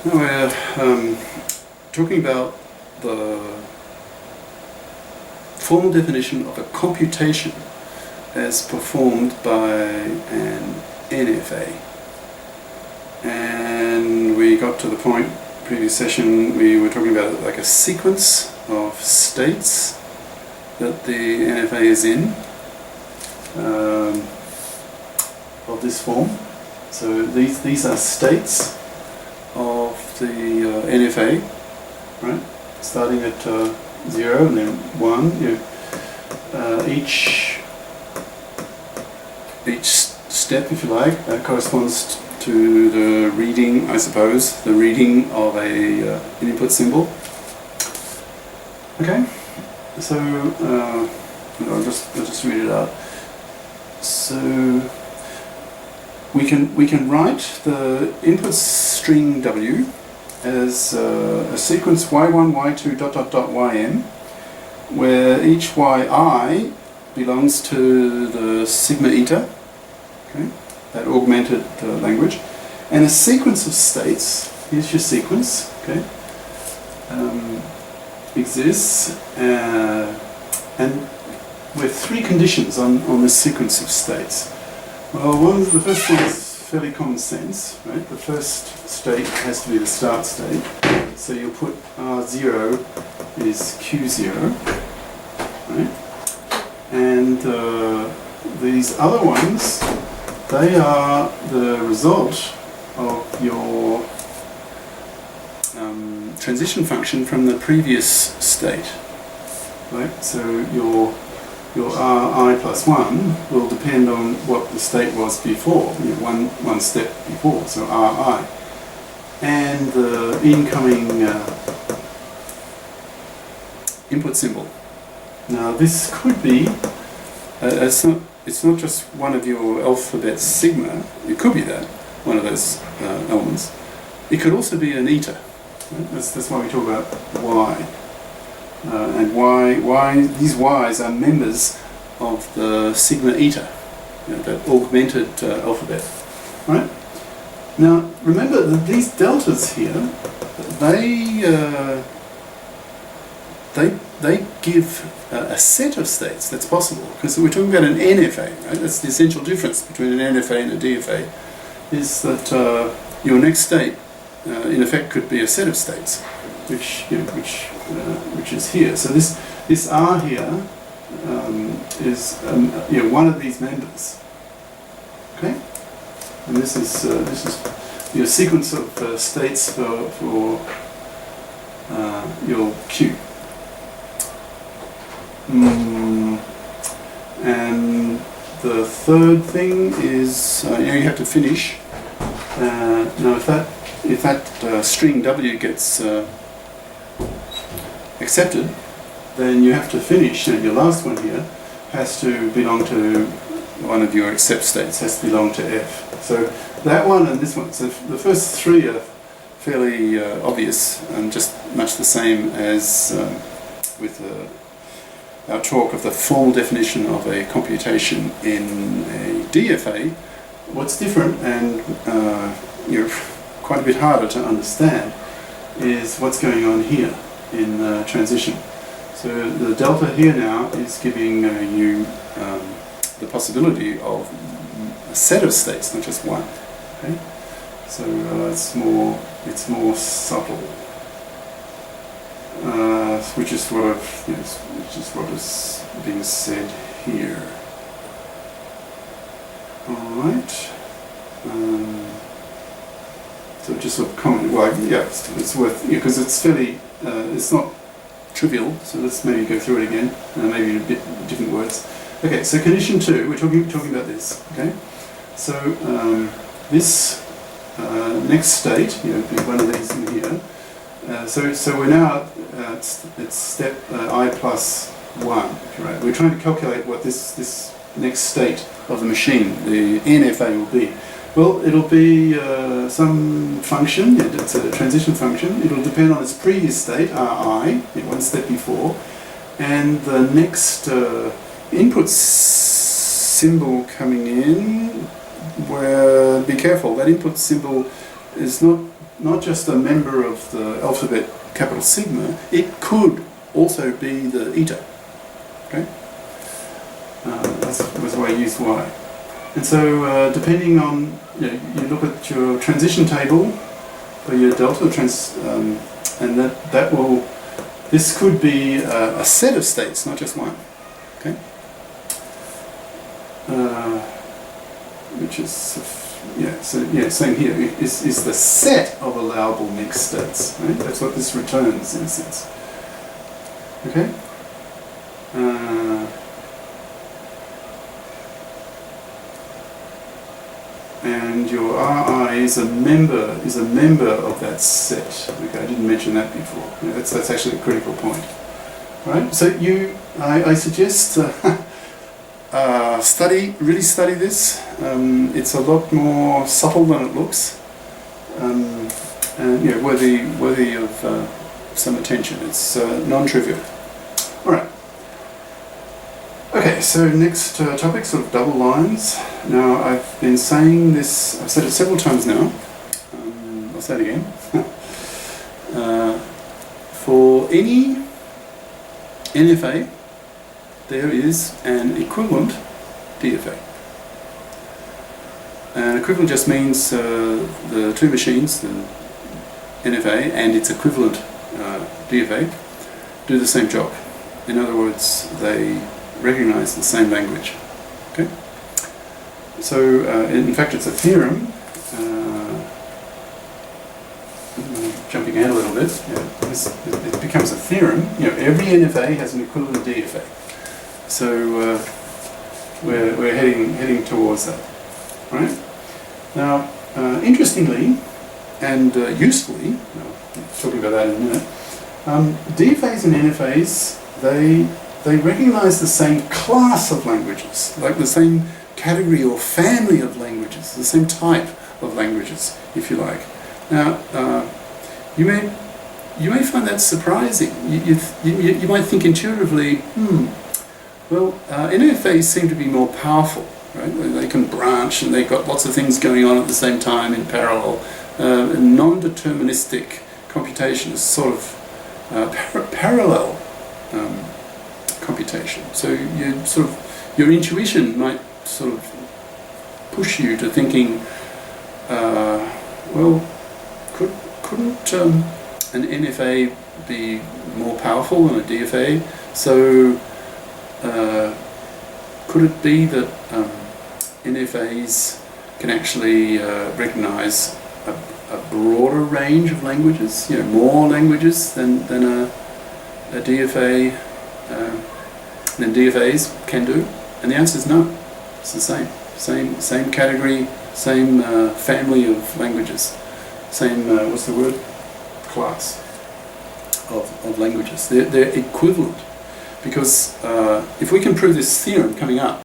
Now we're talking about the formal definition of a computation as performed by an NFA. And we got to the point, previous session, we were talking about like a sequence of states that the NFA is in, of this form. So these are states of the NFA, right? Starting at 0 and then 1. Each step, if you like, corresponds to the reading, I suppose, the reading of an input symbol. Okay, so I'll just read it out. So we can write the input string W as a sequence y1, y2, ... ym, where each yi belongs to the sigma eta, okay, that augmented language, and a sequence of states. Here's your sequence, okay, exists, and with three conditions on this sequence of states. Well, the first one is fairly common sense, right? The first state has to be the start state. So you'll put R0 is Q0, right? And these other ones, they are the result of your transition function from the previous state, right? So your Ri plus 1 will depend on what the state was before, one step before, so Ri. And the incoming input symbol. Now this could be, it's not just one of your alphabet sigma, it could be that, one of those elements. It could also be an eta, right? That's why we talk about y. And why these y's are members of the sigma eta, that augmented alphabet, right? Now remember that these deltas here, they give a set of states that's possible, because we're talking about an NFA, right? That's the essential difference between an NFA and a DFA, is that your next state, in effect, could be a set of states, which is here. So this R here is one of these members. Okay, and this is your sequence of states for your Q. And the third thing is you have to finish. Now, if that string W gets accepted, then you have to finish, and your last one here has to belong to one of your accept states, has to belong to F. So that one and this one, so the first three are fairly obvious and just much the same as with our talk of the formal definition of a computation in a DFA. What's different and quite a bit harder to understand is what's going on here in transition. So the delta here now is giving you the possibility of a set of states, not just one. Okay, so it's more subtle, which is what is being said here. All right. So just sort of comment. Well, yeah, it's worth, because it's fairly. It's not trivial, so let's maybe go through it again, maybe in a bit different words. Okay, so condition 2, we're talking about this. Okay, so this next state, one of these in here. So we're now at step I plus 1. Right? We're trying to calculate what this next state of the machine, the NFA, will be. Well, it'll be some function, it's a transition function. It'll depend on its previous state, Ri, one step before, and the next input symbol coming in, where, be careful, that input symbol is not not just a member of the alphabet capital sigma, it could also be the eta. Okay? That's the way I use y. And so depending on, you look at your transition table for your delta, and that will, this could be a set of states, not just one. Okay? Which is, same here, is the set of allowable mixed states. Right? That's what this returns in a sense. Okay? And your RI is a member of that set. Okay, I didn't mention that before. That's actually a critical point. Right? So I suggest really study this. It's a lot more subtle than it looks, and worthy of some attention. It's non-trivial. All right. Okay, so next topic, sort of double lines. Now, I've been saying this, I've said it several times now. I'll say it again. For any NFA, there is an equivalent DFA. An equivalent just means the two machines, the NFA and its equivalent DFA, do the same job. In other words, they recognize the same language. Okay? So, in fact, it's a theorem. Jumping out a little bit, it becomes a theorem. Every NFA has an equivalent DFA. So we're heading towards that, right? Now, interestingly and usefully, I'll talk about that in a minute. DFAs and NFAs, they recognize the same class of languages, like the same category or family of languages, the same type of languages, if you like. Now, you may find that surprising. You might think intuitively, well, NFAs seem to be more powerful, right? They can branch and they've got lots of things going on at the same time in parallel. Non-deterministic computation is sort of parallel computation. So your intuition might sort of push you to thinking, well, couldn't an NFA be more powerful than a DFA? So could it be that NFAs can actually recognize a broader range of languages, more languages than a DFA, than DFAs can do? And the answer is no. It's the same category, same family of languages, same what's the word? Class of languages. They're equivalent, because if we can prove this theorem coming up,